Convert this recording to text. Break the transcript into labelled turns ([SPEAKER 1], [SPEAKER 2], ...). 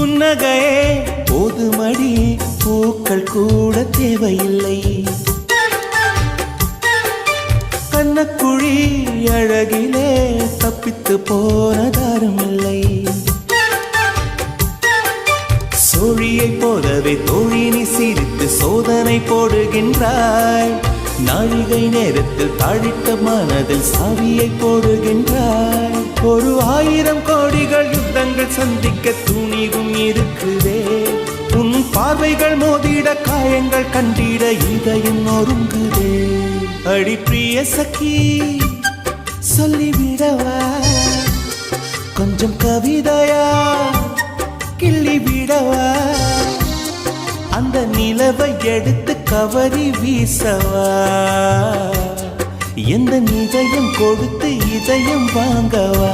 [SPEAKER 1] புன்னகையே போதுமடி, பூக்கள் கூட தேவையில்லை. கண்ணக்குழி அழகிலே தப்பித்து போனதாரும் இல்லை. சோழியை போலவே தோழினி சிரித்து சோதனை போடுகின்றாய். நாழிகை நேரத்தில் தாழிட்ட மனதில் சாவியை போடுகின்றாய். 1000 கோடிகள் யுத்தங்கள் சந்திக்க துணிவும் இருக்குதே. உன் பார்வைகள் மோதிட காயங்கள் கண்டிட இதயம் நொறுங்குதே. அடி பிரிய சகி சொல்லிவிடவா கொஞ்சம் கவிதையா கிள்ளி விடவா. அந்த நிலவை எடுத்து கவரி வீசவா. எந்த இதயம் கொடுத்து இதயம் வாங்கவா.